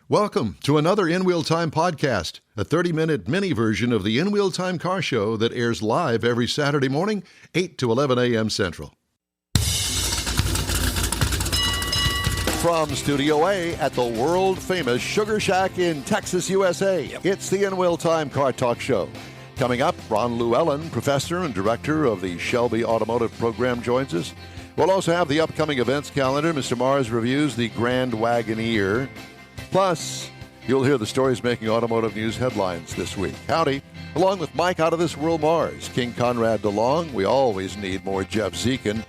Welcome to another In Wheel Time podcast, a 30-minute mini version of the In Wheel Time car show that airs live every Saturday morning, 8 to 11 a.m. Central. From Studio A at the world-famous Sugar Shack in Texas, USA, It's the In Wheel Time Car Talk Show. Coming up, Ron Luellen, professor and director of the Shelby Automotive Program, joins us. We'll also have the upcoming events calendar. Mr. Mars reviews the Grand Wagoneer. Plus, you'll hear the stories making automotive news headlines this week. Howdy, along with Mike Out of This World Mars, King Conrad DeLong. We always need more Jeff Zekin.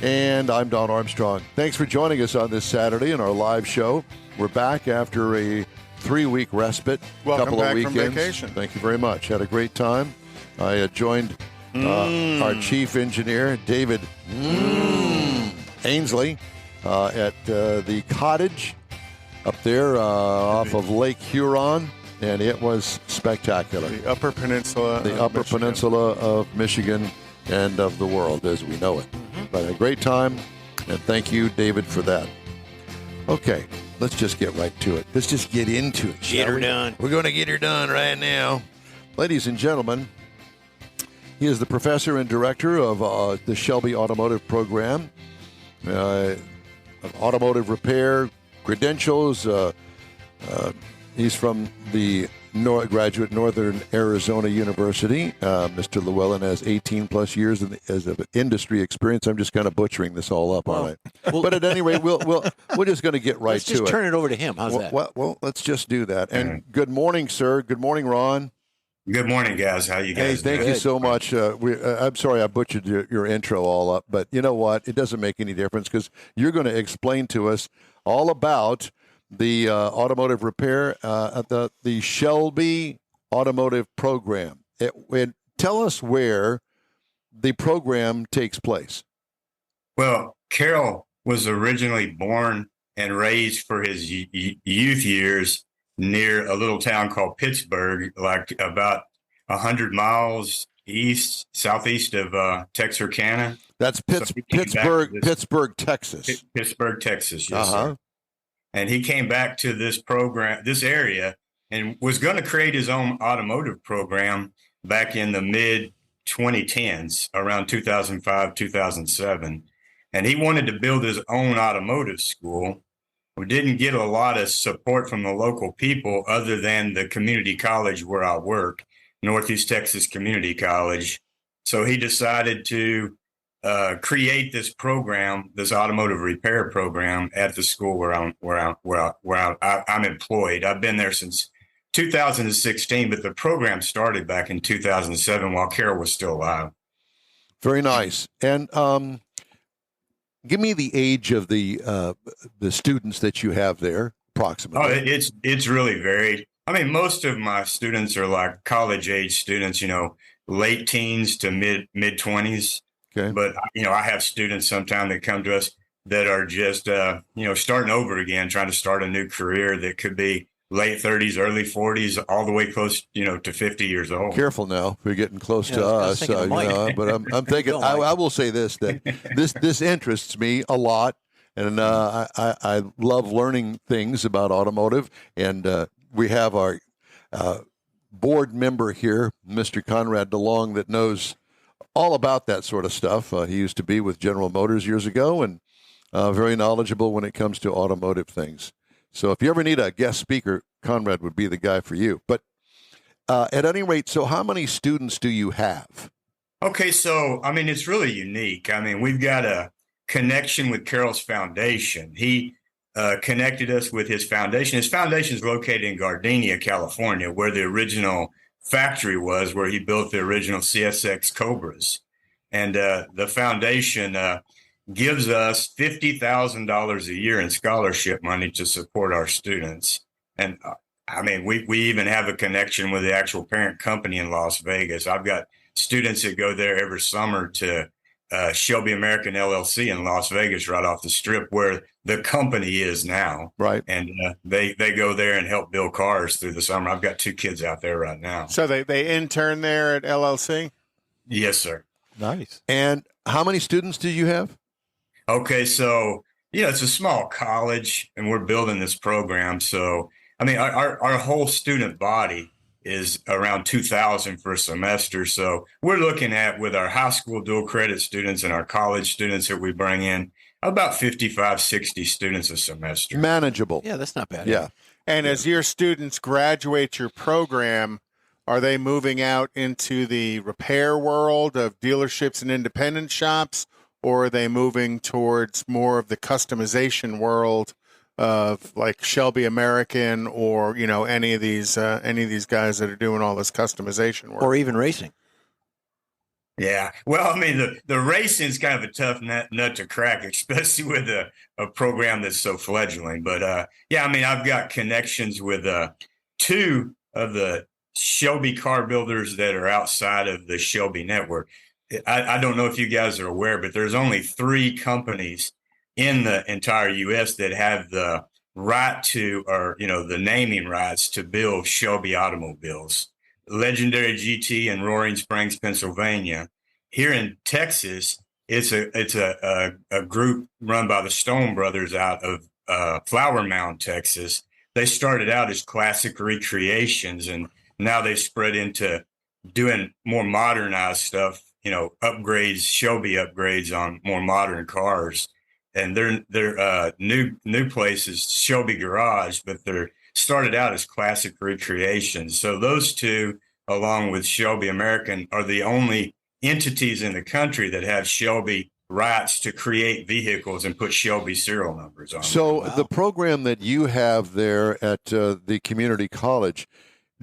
And I'm Don Armstrong. Thanks for joining us on this Saturday in our live show. We're back after a 3-week respite. Welcome couple back of weekends. from vacation. Thank you very much. Had a great time. I joined our chief engineer, David Ainsley, at the cottage up there off of Lake Huron, and it was spectacular. The Upper Peninsula. The Upper Peninsula of Michigan and of the world as we know it. But a great time, and thank you, David, for that. Okay, let's just get right to it. Let's just get into it. Get her done. We're going to get her done right now. Ladies and gentlemen, he is the professor and director of the Shelby Automotive Program, of automotive repair, credentials. He's from the graduate Northern Arizona University. Mr. Llewellyn has 18 plus years as of industry experience. I'm just kind of butchering this all up, aren't I? But at any rate, we're just going to get right to it. Let's just turn it over to him. How's that? Well, let's just do that. And good morning, sir. Good morning, Ron. Good morning, guys. How you guys doing? Thank you so much. I'm sorry I butchered your intro all up, but you know what? It doesn't make any difference because you're going to explain to us all about the automotive repair at the Shelby Automotive Program. Tell us where the program takes place. Well, Carroll was originally born and raised for his youth years near a little town called Pittsburgh, like about 100 miles southeast of Texarkana. That's Pittsburgh, Texas. Pittsburgh, Texas, yes, sir. And he came back to this program, this area, and was going to create his own automotive program back in the mid-2010s, around 2005, 2007. And he wanted to build his own automotive school. We didn't get a lot of support from the local people other than the community college where I work, Northeast Texas Community College. So he decided to create this program, this automotive repair program at the school where I'm employed. I've been there since 2016, but the program started back in 2007 while Carroll was still alive. Very nice. And give me the age of the students that you have there, approximately. Oh, it's really varied. I mean, most of my students are like college age students, late teens to mid 20s. Okay. But, I have students sometimes that come to us that are just, starting over again, trying to start a new career that could be late 30s, early 40s, all the way close, to 50 years old. Careful now. We're getting close to us. But I'm thinking, I will say this, that this interests me a lot. And I love learning things about automotive. And we have our board member here, Mr. Conrad DeLong, that knows all about that sort of stuff. He used to be with General Motors years ago and very knowledgeable when it comes to automotive things. So if you ever need a guest speaker, Conrad would be the guy for you. But at any rate, so how many students do you have? Okay, so, it's really unique. We've got a connection with Carroll's Foundation. He connected us with his foundation. His foundation is located in Gardenia, California, where the original factory was, where he built the original CSX Cobras. And the foundation gives us $50,000 a year in scholarship money to support our students. And we even have a connection with the actual parent company in Las Vegas. I've got students that go there every summer to Shelby American LLC in Las Vegas, right off the strip where the company is now. Right. And they go there and help build cars through the summer. I've got 2 kids out there right now. So they intern there at LLC? Yes, sir. Nice. And how many students do you have? Okay, so, it's a small college and we're building this program. So I mean, our whole student body is around 2,000 for a semester. So we're looking at, with our high school dual credit students and our college students that we bring in, about 55, 60 students a semester. Manageable. Yeah, that's not bad. Yeah. And as your students graduate your program, are they moving out into the repair world of dealerships and independent shops, or are they moving towards more of the customization world of like Shelby American, or any of these guys that are doing all this customization work, Or even racing? Yeah. Well, I mean, the racing is kind of a tough nut to crack, especially with a program that's so fledgling. But yeah, I mean, I've got connections with two of the Shelby car builders that are outside of the Shelby network. I don't know if you guys are aware, but there's only 3 companies in the entire U.S. that have the right to, or the naming rights to build Shelby automobiles. Legendary GT in Roaring Springs, Pennsylvania. Here in Texas, it's a group run by the Stone brothers out of Flower Mound, Texas. They started out as classic recreations, and now they've spread into doing more modernized stuff. Upgrades, Shelby upgrades on more modern cars. And their new place is Shelby Garage, but they're started out as classic recreations. So those two, along with Shelby American, are the only entities in the country that have Shelby rights to create vehicles and put Shelby serial numbers on So them. the program that you have there at the community college,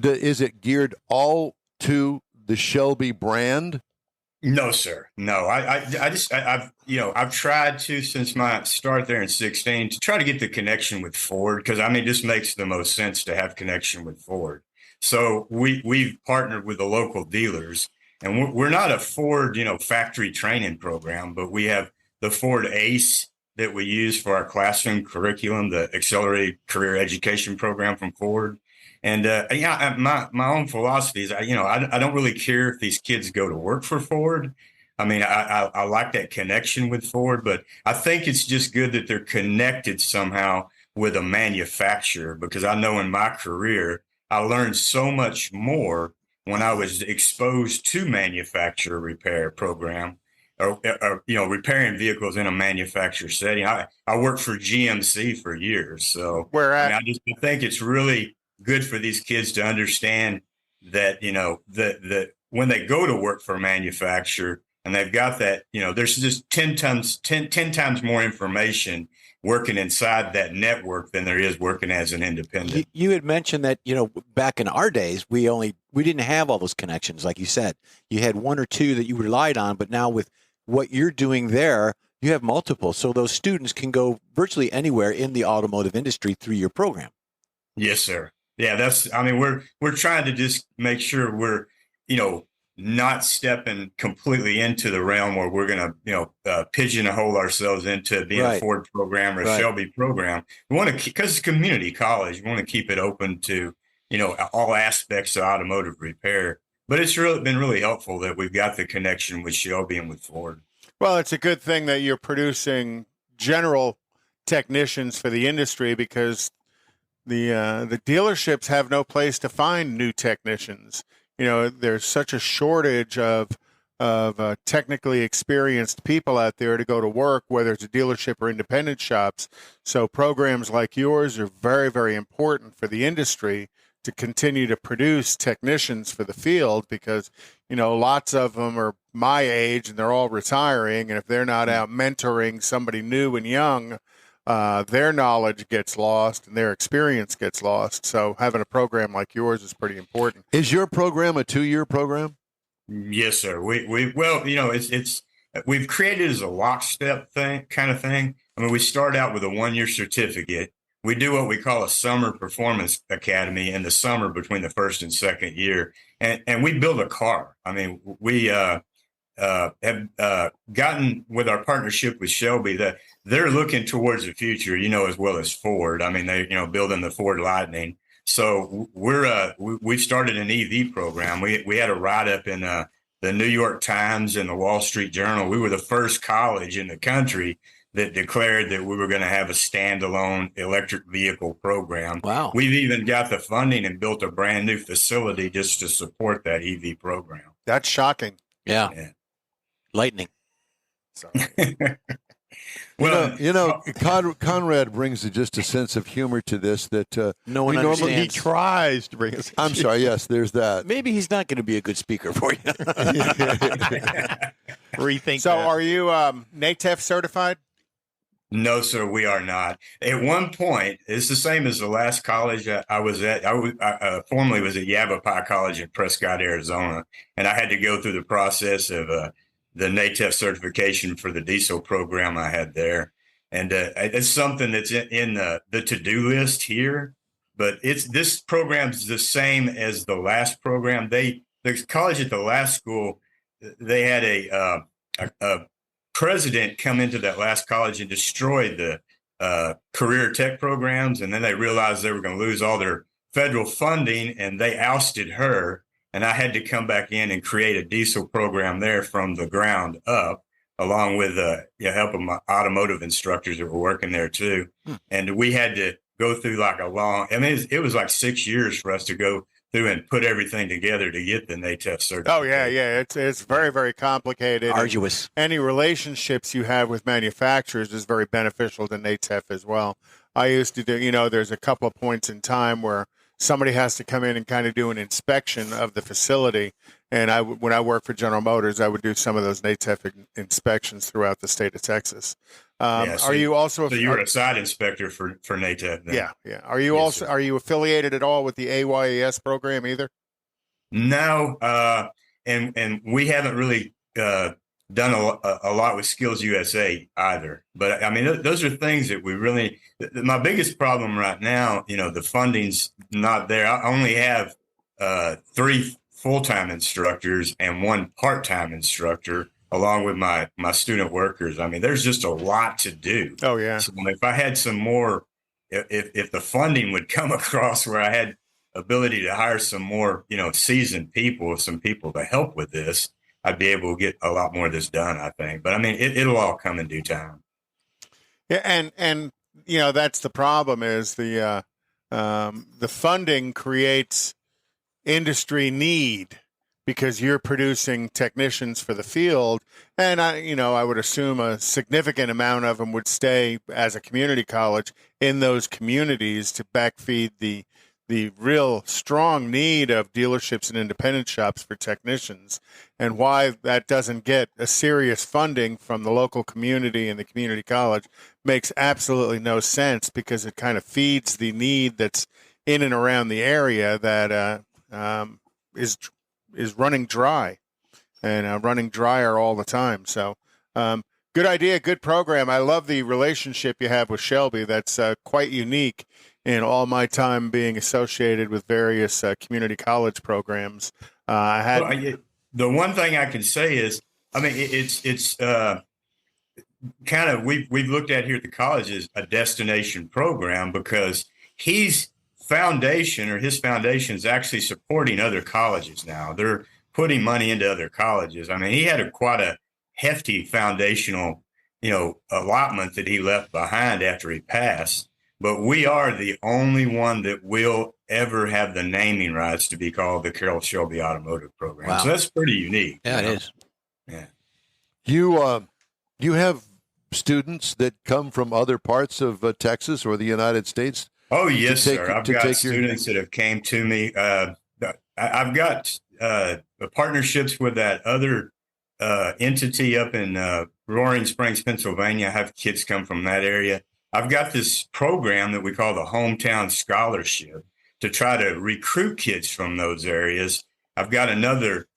is it geared all to the Shelby brand? No, sir. No, I've tried to, since my start there in 2016, to try to get the connection with Ford, because I mean, it just makes the most sense to have connection with Ford. So we've partnered with the local dealers, and we're not a Ford, factory training program, but we have the Ford ACE that we use for our classroom curriculum, the Accelerated Career Education Program from Ford. And my own philosophy is, I don't really care if these kids go to work for Ford. I mean, I like that connection with Ford, but I think it's just good that they're connected somehow with a manufacturer, because I know in my career, I learned so much more when I was exposed to manufacturer repair program, or repairing vehicles in a manufacturer setting. I worked for GMC for years, so I think it's really good for these kids to understand that, that when they go to work for a manufacturer and they've got that, there's just 10 times more information working inside that network than there is working as an independent. You had mentioned that, back in our days, we didn't have all those connections. Like you said, you had 1 or 2 that you relied on, but now with what you're doing there, you have multiple. So those students can go virtually anywhere in the automotive industry through your program. Yes, sir. Yeah, we're trying to just make sure we're, not stepping completely into the realm where we're going to, pigeonhole ourselves into being a Ford program or a Shelby program. We want to, because it's community college, we want to keep it open to, all aspects of automotive repair. But it's been really helpful that we've got the connection with Shelby and with Ford. Well, it's a good thing that you're producing general technicians for the industry, because the dealerships have no place to find new technicians. There's such a shortage of technically experienced people out there to go to work, whether it's a dealership or independent shops. So programs like yours are very, very important for the industry to continue to produce technicians for the field, because, lots of them are my age and they're all retiring. And if they're not out mentoring somebody new and young, their knowledge gets lost and their experience gets lost. So having a program like yours is pretty important. Is your program a 2-year program? Yes, sir. It's we've created as a lockstep kind of thing. I mean, we start out with a 1-year certificate. We do what we call a summer performance academy in the summer between the first and second year. And we build a car. I mean, we have gotten, with our partnership with Shelby, that they're looking towards the future, as well as Ford. I mean, they, building the Ford Lightning. So we've started an EV program. We had a write-up in the New York Times and the Wall Street Journal. We were the first college in the country that declared that we were going to have a standalone electric vehicle program. Wow. We've even got the funding and built a brand new facility just to support that EV program. That's shocking. Yeah. Lightning. So, Well, Conrad brings just a sense of humor to this that No one we normally- understands. He tries to bring us. I'm sorry. Yes, there's that. Maybe he's not going to be a good speaker for you. Rethink. so that. are you NATEF certified? No, sir, we are not. At one point, it's the same as the last college I was at. I formerly was at Yavapai College in Prescott, Arizona, and I had to go through the process of the NATEF certification for the diesel program I had there. And it's something that's in the to-do list here, but this program's the same as the last program. The college at the last school, they had a president come into that last college and destroyed the career tech programs. And then they realized they were going to lose all their federal funding, and they ousted her. And I had to come back in and create a diesel program there from the ground up, along with help of my automotive instructors that were working there too. And we had to go through like it was like 6 years for us to go through and put everything together to get the NATEF certificate. Oh yeah. It's very, very complicated. Arduous. Any relationships you have with manufacturers is very beneficial to NATEF as well. I used to do, there's a couple of points in time where somebody has to come in and kind of do an inspection of the facility. And when I worked for General Motors, I would do some of those NATEF inspections throughout the state of Texas. Are you also? So you were a site inspector for NATEF then? Yeah. Are you are you affiliated at all with the AYAS program either? No, and we haven't really done a lot with Skills USA either. But I mean, those are things that we really. My biggest problem right now, the funding's not there. I only have 3 full-time instructors and 1 part-time instructor, along with my student workers. I mean, there's just a lot to do. Oh yeah. So if I had some more, if the funding would come across where I had ability to hire some more, seasoned people, some people to help with this, I'd be able to get a lot more of this done, I think. But I mean, it'll all come in due time. Yeah, and that's the problem is the funding creates industry need because you're producing technicians for the field, and I would assume a significant amount of them would stay as a community college in those communities to backfeed the real strong need of dealerships and independent shops for technicians. And why that doesn't get a serious funding from the local community and the community college makes absolutely no sense, because it kind of feeds the need that's in and around the area that is running dry and running drier all the time. So good idea, good program. I love the relationship you have with Shelby. That's quite unique in all my time being associated with various community college programs. The one thing I can say is, I mean, it's kind of, we've looked at here at the college as a destination program, because his foundation is actually supporting other colleges now. They're putting money into other colleges. I mean, he had quite a hefty foundational, allotment that he left behind after he passed. But we are the only one that will ever have the naming rights to be called the Carroll Shelby Automotive Program. Wow. So that's pretty unique. Yeah, it is. Yeah. You have students that come from other parts of Texas or the United States? Oh, yes, sir. I've got students that have came to me. I've got partnerships with that other entity up in Roaring Springs, Pennsylvania. I have kids come from that area. I've got this program that we call the Hometown Scholarship to try to recruit kids from those areas. I've got another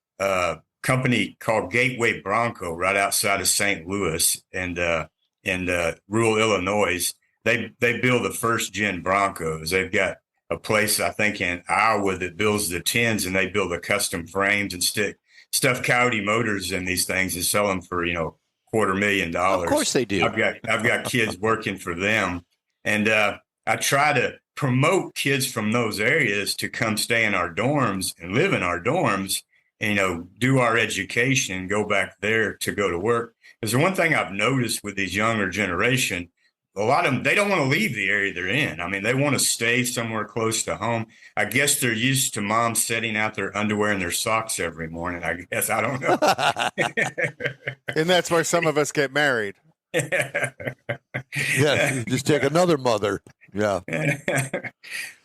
company called Gateway Bronco right outside of St. Louis and in rural Illinois. They build the first gen Broncos. They've got a place, I think, in Iowa that builds the 10s, and they build the custom frames and stuff Coyote motors in these things and sell them for, $250,000. Of course they do. I've got kids working for them, and I try to promote kids from those areas to come stay in our dorms and live in our dorms. do our education and go back there to go to work. Because the one thing I've noticed with these younger generation, a lot of them, they don't want to leave the area they're in. I mean, they want to stay somewhere close to home. I guess they're used to mom setting out their underwear and their socks every morning. I guess, I don't know. And that's where some of us get married. Yeah, you just take another mother. Yeah.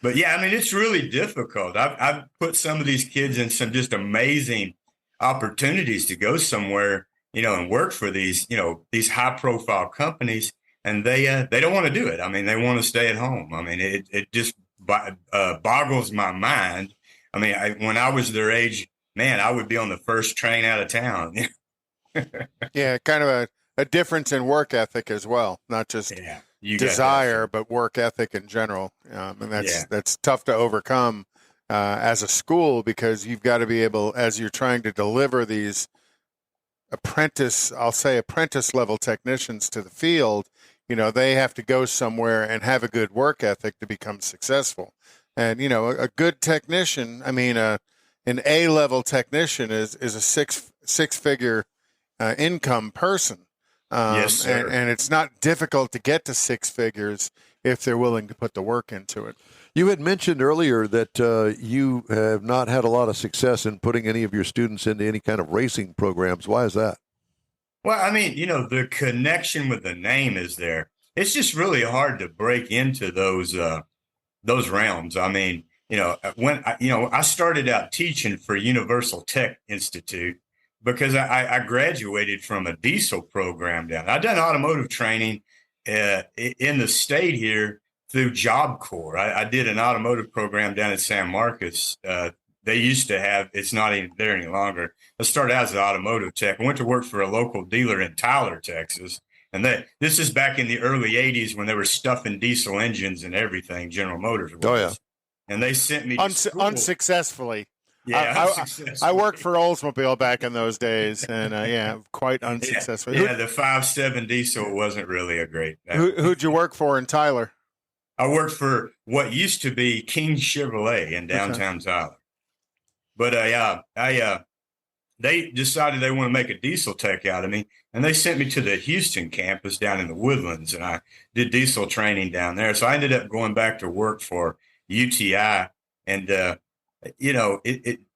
But yeah, I mean, it's really difficult. I've put some of these kids in some just amazing opportunities to go somewhere, and work for these high profile companies, and they don't want to do it. I mean, they want to stay at home. I mean, it just boggles my mind. I mean, when I was their age, man, I would be on the first train out of town. Yeah, kind of a difference in work ethic as well, not just desire, but work ethic in general. And that's tough to overcome as a school, because you've got to be able, as you're trying to deliver these apprentice level technicians to the field, they have to go somewhere and have a good work ethic to become successful. And, a good technician, I mean, an A-level technician is a six-figure income person. Yes, sir. And it's not difficult to get to six figures if they're willing to put the work into it. You had mentioned earlier that you have not had a lot of success in putting any of your students into any kind of racing programs. Why is that? Well, I mean, the connection with the name is there. It's just really hard to break into those realms. I mean, when I started out teaching for Universal Tech Institute, because I graduated from a diesel program down. I've done automotive training in the state here through Job Corps. I did an automotive program down at San Marcos. They used to have, it's not even there any longer. I started out as an automotive tech. I went to work for a local dealer in Tyler, Texas. And this is back in the early 80s when they were stuffing diesel engines and everything, General Motors was. Oh, yeah. And they sent me to school. Unsuccessfully. Yeah, I worked for Oldsmobile back in those days, and quite unsuccessful. Yeah, the 5.7 diesel wasn't really a great. Who'd you work for in Tyler? I worked for what used to be King Chevrolet in downtown Tyler, but they decided they want to make a diesel tech out of me, and they sent me to the Houston campus down in the Woodlands, and I did diesel training down there. So I ended up going back to work for UTI, and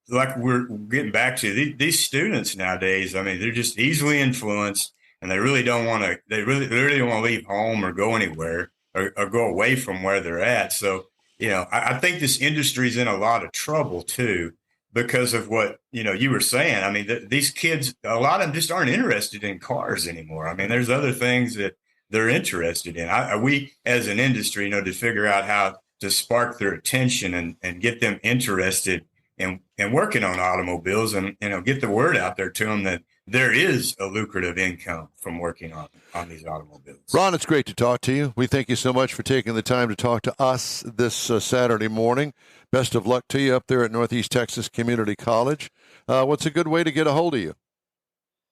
like we're getting back to these students nowadays. I mean, they're just easily influenced, and they really don't want to. They really don't want to leave home or go anywhere or go away from where they're at. So, I think this industry is in a lot of trouble too because of what you were saying. I mean, these kids, a lot of them just aren't interested in cars anymore. I mean, there's other things that they're interested in. We, as an industry, to figure out how to spark their attention and get them interested in working on automobiles, and get the word out there to them that there is a lucrative income from working on these automobiles. Ron, it's great to talk to you. We thank you so much for taking the time to talk to us this Saturday morning. Best of luck to you up there at Northeast Texas Community College. What's a good way to get a hold of you?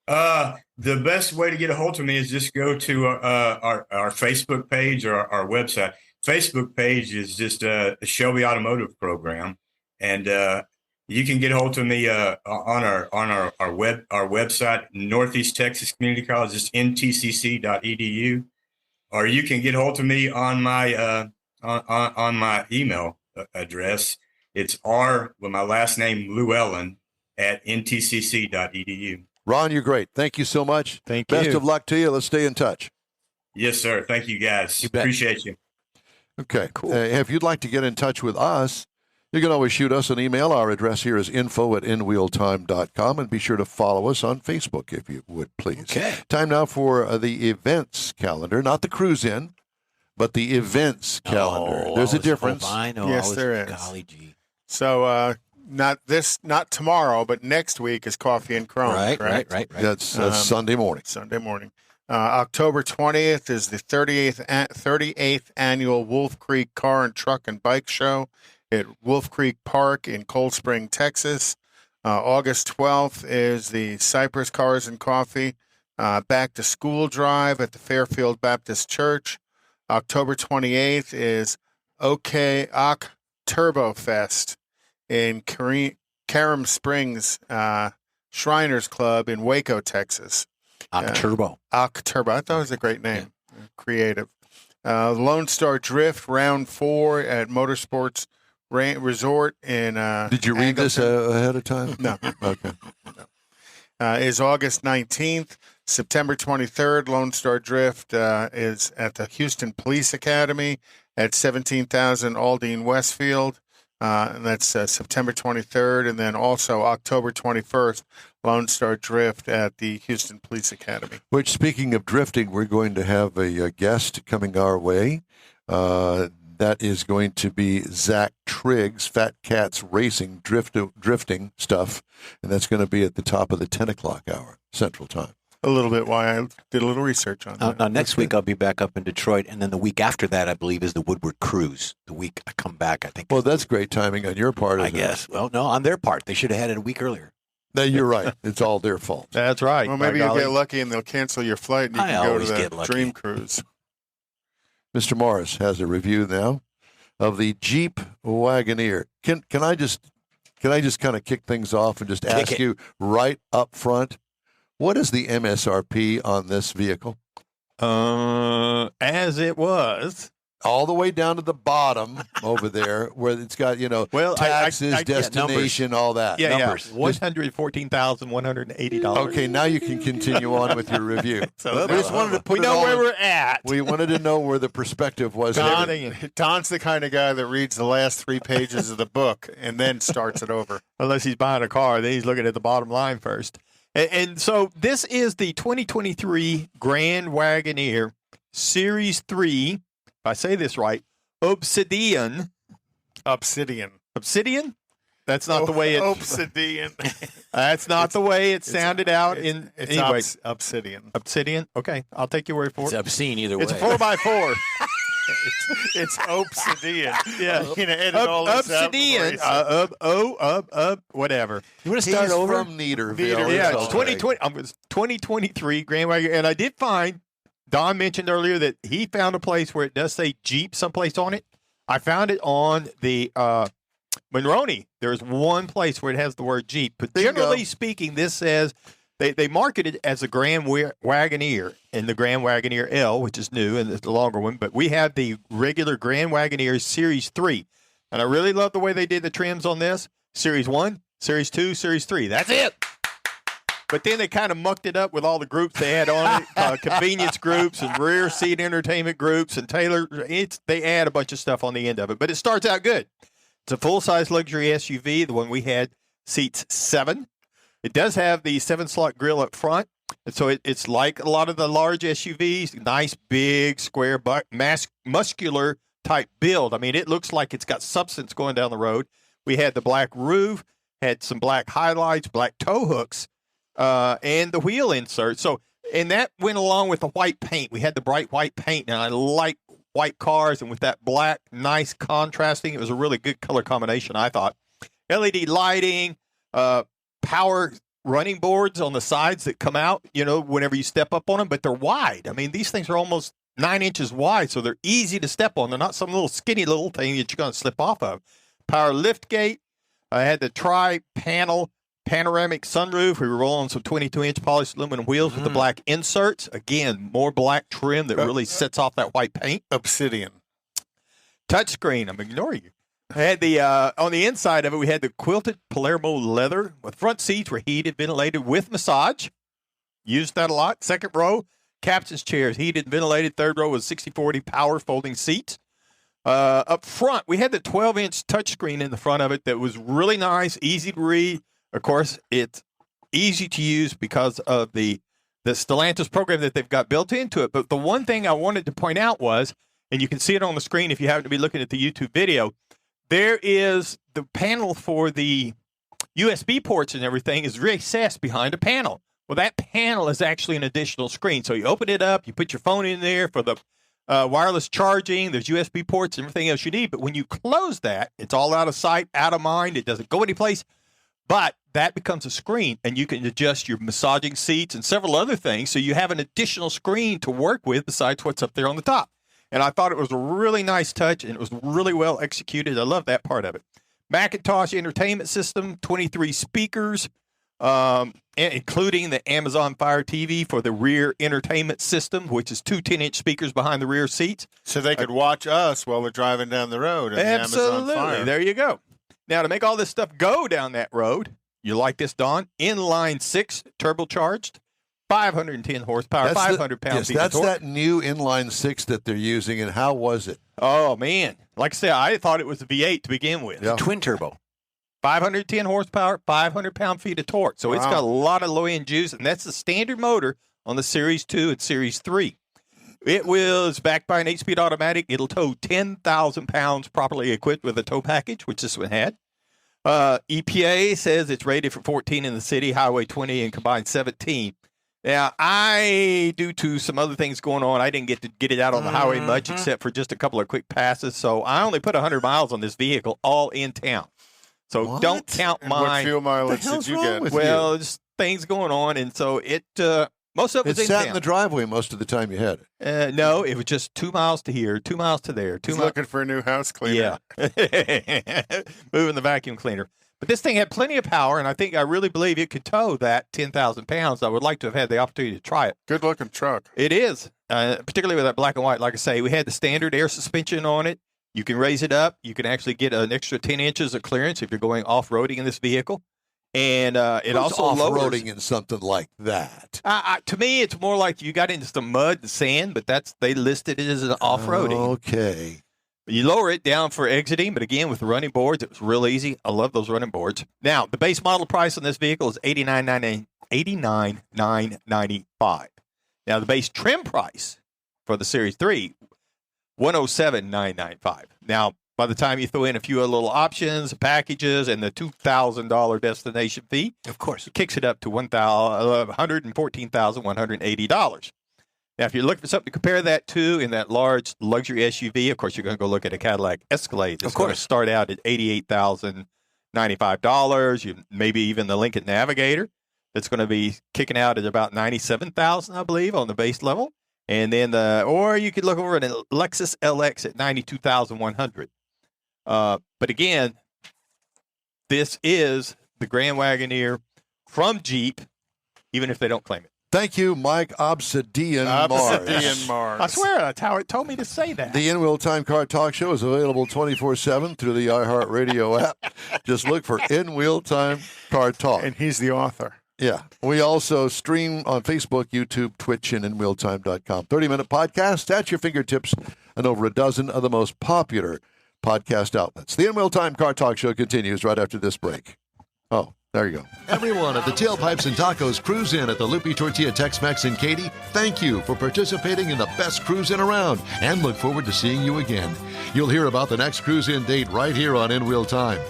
The best way to get a hold of me is just go to our Facebook page or our website. Facebook page is just the Shelby Automotive Program, and you can get a hold of me on our website, Northeast Texas Community College, just ntcc.edu, or you can get a hold of me on my on my email address. It's my last name Llewellyn at ntcc.edu. Ron, you're great. Thank you so much. Thank you. Best of luck to you. Let's stay in touch. Yes, sir. Thank you, guys. You bet. Appreciate you. Okay, cool. If you'd like to get in touch with us, you can always shoot us an email. Our address here is info@inwheeltime.com, and be sure to follow us on Facebook if you would, please. Okay. Time now for the events calendar, not the cruise in, but the events calendar. There's a difference. I know. Yes, there is. Golly gee. So not tomorrow, but next week is Coffee and Chrome. Right. That's Sunday morning. Sunday morning. October 20th is the 38th annual Wolf Creek Car and Truck and Bike Show at Wolf Creek Park in Cold Spring, Texas. August 12th is the Cypress Cars and Coffee Back to School Drive at the Fairfield Baptist Church. October 28th is OK Turbo Fest in Carrum Springs Shriners Club in Waco, Texas. Octurbo. Octurbo. I thought it was a great name. Yeah. Creative. Lone Star Drift Round 4 at Motorsports Resort in Did you read this ahead of time? No. Okay. Is August 19th. September 23rd, Lone Star Drift is at the Houston Police Academy at 17,000 Aldine Westfield. And that's September 23rd. And then also October 21st, Lone Star Drift at the Houston Police Academy. Which, speaking of drifting, we're going to have a guest coming our way. That is going to be Zach Triggs, Fat Cats Racing drifting stuff. And that's going to be at the top of the 10 o'clock hour, Central Time. A little bit why I did a little research on that. Now, next week I'll be back up in Detroit, and then the week after that, I believe, is the Woodward Cruise. The week I come back, I think. Well, that's great timing on your part, I guess. Well, no, on their part. They should have had it a week earlier. No, you're right. It's all their fault. That's right. Well, maybe you'll get lucky and they'll cancel your flight and you can go to the Dream Cruise. Mr. Morris has a review now of the Jeep Wagoneer. Can I just kind of kick things off and just ask you right up front? What is the MSRP on this vehicle? As it was. All the way down to the bottom over there where it's got, taxes, destination, all that. Yeah, numbers. Yeah. $114,180. Okay, now you can continue on with your review. So we just wanted to put we know where we're at. We wanted to know where the perspective was. Don's the kind of guy that reads the last 3 pages of the book and then starts it over. Unless he's buying a car, then he's looking at the bottom line first. And so this is the 2023 Grand Wagoneer Series 3, if I say this right, Obsidian. Obsidian? That's not the way it... Obsidian. That's not the way it sounded out. It's Obsidian. Obsidian? Okay, I'll take your word for it. It's obscene either way. It's a 4x4. It's Obsidian. Yeah. I'm going to edit all this Obsidian. Whatever. You want to start over? From Niederville. Yeah, it's 2023 Grand Wagoneer. And I did find, Don mentioned earlier that he found a place where it does say Jeep someplace on it. I found it on the Monroney. There's one place where it has the word Jeep. But generally speaking, this says they market it as a Grand Wagoneer and the Grand Wagoneer L, which is new and it's the longer one. But we have the regular Grand Wagoneer Series 3. And I really love the way they did the trims on this. Series 1, Series 2, Series 3. That's it. But then they kind of mucked it up with all the groups they had on it, convenience groups and rear seat entertainment groups and Taylor. They add a bunch of stuff on the end of it. But it starts out good. It's a full-size luxury SUV. The one we had seats 7. It does have the 7-slot grill up front. And so it's like a lot of the large SUVs, nice, big, square, muscular type build. I mean, it looks like it's got substance going down the road. We had the black roof, had some black highlights, black tow hooks, and the wheel insert. So, and that went along with the white paint. We had the bright white paint, and I like white cars, and with that black, nice contrasting, it was a really good color combination, I thought. LED lighting, power running boards on the sides that come out, whenever you step up on them, but they're wide. I mean, these things are almost 9 inches wide, so they're easy to step on. They're not some little skinny little thing that you're going to slip off of. Power lift gate. I had the tri-panel panoramic sunroof. We were rolling some 22-inch polished aluminum wheels with the black inserts. Again, more black trim that really sets off that white paint. Obsidian. Touchscreen. I'm ignoring you. I had the on the inside of it, we had the quilted Palermo leather. With front seats were heated, ventilated with massage. Used that a lot. Second row, captain's chairs, heated, ventilated. Third row was 60/40 power folding seats. Up front, we had the 12-inch touchscreen in the front of it that was really nice, easy to read. Of course, it's easy to use because of the Stellantis program that they've got built into it. But the one thing I wanted to point out was, and you can see it on the screen if you happen to be looking at the YouTube video, there is the panel for the USB ports and everything is recessed behind a panel. Well, that panel is actually an additional screen. So you open it up, you put your phone in there for the wireless charging, there's USB ports and everything else you need. But when you close that, it's all out of sight, out of mind. It doesn't go anyplace. But that becomes a screen, and you can adjust your massaging seats and several other things. So you have an additional screen to work with besides what's up there on the top. And I thought it was a really nice touch, and it was really well executed. I love that part of it. Macintosh entertainment system, 23 speakers, including the Amazon Fire TV for the rear entertainment system, which is two 10-inch speakers behind the rear seats. So they could watch us while we're driving down the road. In Absolutely. The Amazon Fire. There you go. Now, to make all this stuff go down that road, you like this, Don? Inline 6 turbocharged, 510 horsepower, 500 pounds. Yes, that's that new inline 6 that they're using. And how was it? Oh, man. Like I said, I thought it was a V8 to begin with. Yeah. Twin turbo. 510 horsepower, 500 pound-feet of torque. So it's got a lot of low-end juice, and that's the standard motor on the Series 2 and Series 3. It was backed by an 8-speed automatic. It'll tow 10,000 pounds properly equipped with a tow package, which this one had. EPA says it's rated for 14 in the city, Highway 20, and combined 17. Now, due to some other things going on, I didn't get to get it out on the highway much, except for just a couple of quick passes. So I only put 100 miles on this vehicle, all in town. So don't count And mine. what fuel mileage did you get? Well, just things going on, and so it most of it was in sat town. in the driveway most of the time you had it. No, it was just 2 miles to here, 2 miles to there. He's looking for a new house cleaner. Yeah, moving the vacuum cleaner. But this thing had plenty of power, and I really believe it could tow that 10,000 pounds. I would like to have had the opportunity to try it. Good looking truck. It is, particularly with that black and white. Like I say, we had the standard air suspension on it. You can raise it up. You can actually get an extra 10 inches of clearance if you're going off-roading in this vehicle. And it also off-roading lowers. in something like that. To me, it's more like you got into some mud and sand, but they listed it as an off-roading. Okay. You lower it down for exiting, but again, with the running boards, it was real easy. I love those running boards. Now, the base model price on this vehicle is $89,995. Now, the base trim price for the Series 3, $107,995. Now, by the time you throw in a few other little options, packages, and the $2,000 destination fee, Of course. it kicks it up to $114,180. Now, if you're looking for something to compare that to in that large luxury SUV, of course, you're going to go look at a Cadillac Escalade. It's going to start out at $88,095. Maybe even the Lincoln Navigator. That's going to be kicking out at about $97,000, I believe, on the base level. And then or you could look over at a Lexus LX at $92,100. But again, this is the Grand Wagoneer from Jeep, even if they don't claim it. Thank you, Mike Obsidian Mars. I swear, that's how it told me to say that. The In Wheel Time Car Talk Show is available 24/7 through the iHeartRadio app. Just look for In Wheel Time Car Talk. And he's the author. Yeah. We also stream on Facebook, YouTube, Twitch, and InWheelTime.com. 30-minute podcast at your fingertips and over a dozen of the most popular podcast outlets. The In Wheel Time Car Talk Show continues right after this break. Oh, there you go. Everyone at the Tailpipes and Tacos Cruise In at the Loopy Tortilla Tex-Mex in Katy, thank you for participating in the best cruise in around and look forward to seeing you again. You'll hear about the next cruise in date right here on In Wheel Time.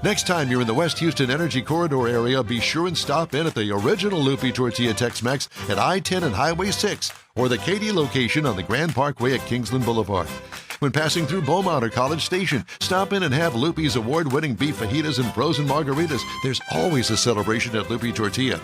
Next time you're in the West Houston Energy Corridor area, be sure and stop in at the original Loopy Tortilla Tex-Mex at I-10 and Highway 6 or the Katy location on the Grand Parkway at Kingsland Boulevard. When passing through Beaumont or College Station, stop in and have Loopy's award-winning beef fajitas and frozen margaritas. There's always a celebration at Loopy Tortilla.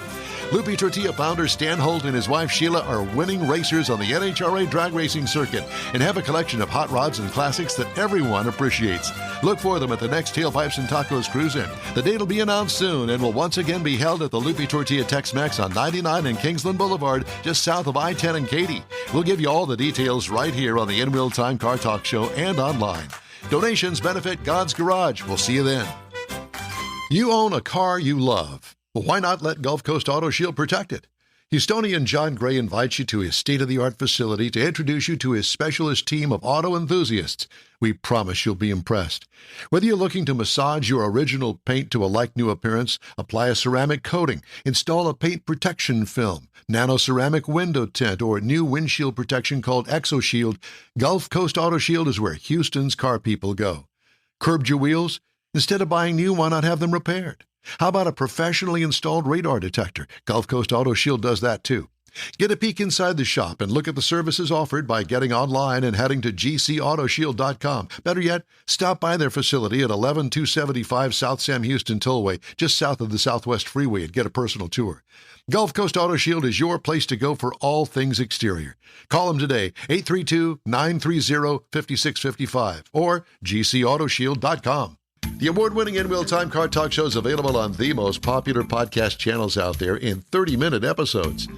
Loopy Tortilla founder Stan Holt and his wife Sheila are winning racers on the NHRA drag racing circuit and have a collection of hot rods and classics that everyone appreciates. Look for them at the next Tailpipes and Tacos Cruise In. The date will be announced soon and will once again be held at the Loopy Tortilla Tex-Mex on 99 and Kingsland Boulevard, just south of I-10 and Katy. We'll give you all the details right here on the In Wheel Time Car Talk Show and online. Donations benefit God's Garage. We'll see you then. You own a car you love. Well, why not let Gulf Coast Auto Shield protect it? Houstonian John Gray invites you to his state-of-the-art facility to introduce you to his specialist team of auto enthusiasts. We promise you'll be impressed. Whether you're looking to massage your original paint to a like-new appearance, apply a ceramic coating, install a paint protection film, nano-ceramic window tint, or new windshield protection called ExoShield, Gulf Coast Auto Shield is where Houston's car people go. Curbed your wheels? Instead of buying new, why not have them repaired? How about a professionally installed radar detector? Gulf Coast Auto Shield does that too. Get a peek inside the shop and look at the services offered by getting online and heading to gcautoshield.com. Better yet, stop by their facility at 11275 South Sam Houston Tollway, just south of the Southwest Freeway, and get a personal tour. Gulf Coast Auto Shield is your place to go for all things exterior. Call them today, 832-930-5655 or gcautoshield.com. The award-winning In Wheel Time Car Talk Show is available on the most popular podcast channels out there in 30-minute episodes.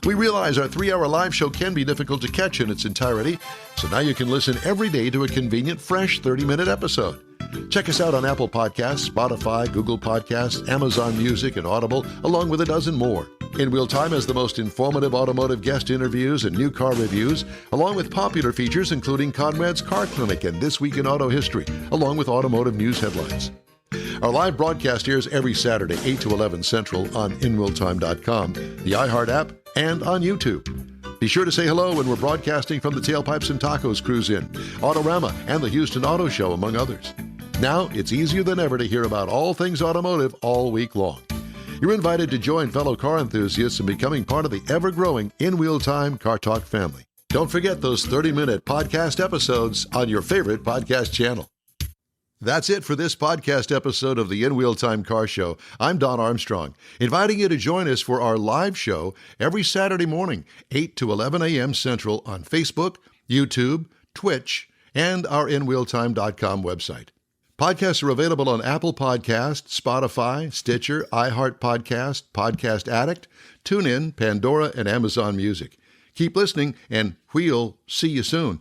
We realize our 3-hour live show can be difficult to catch in its entirety, so now you can listen every day to a convenient, fresh 30-minute episode. Check us out on Apple Podcasts, Spotify, Google Podcasts, Amazon Music, and Audible, along with a dozen more. In Wheel Time has the most informative automotive guest interviews and new car reviews, along with popular features including Conrad's Car Clinic and This Week in Auto History, along with automotive news headlines. Our live broadcast airs every Saturday, 8 to 11 Central on InWheelTime.com, the iHeart app, and on YouTube. Be sure to say hello when we're broadcasting from the Tailpipes and Tacos Cruise Inn, Autorama, and the Houston Auto Show, among others. Now, it's easier than ever to hear about all things automotive all week long. You're invited to join fellow car enthusiasts in becoming part of the ever-growing In Wheel Time Car Talk family. Don't forget those 30-minute podcast episodes on your favorite podcast channel. That's it for this podcast episode of the In Wheel Time Car Show. I'm Don Armstrong, inviting you to join us for our live show every Saturday morning, 8 to 11 a.m. Central on Facebook, YouTube, Twitch, and our InWheelTime.com website. Podcasts are available on Apple Podcasts, Spotify, Stitcher, iHeart Podcast, Podcast Addict, TuneIn, Pandora, and Amazon Music. Keep listening, and we'll see you soon.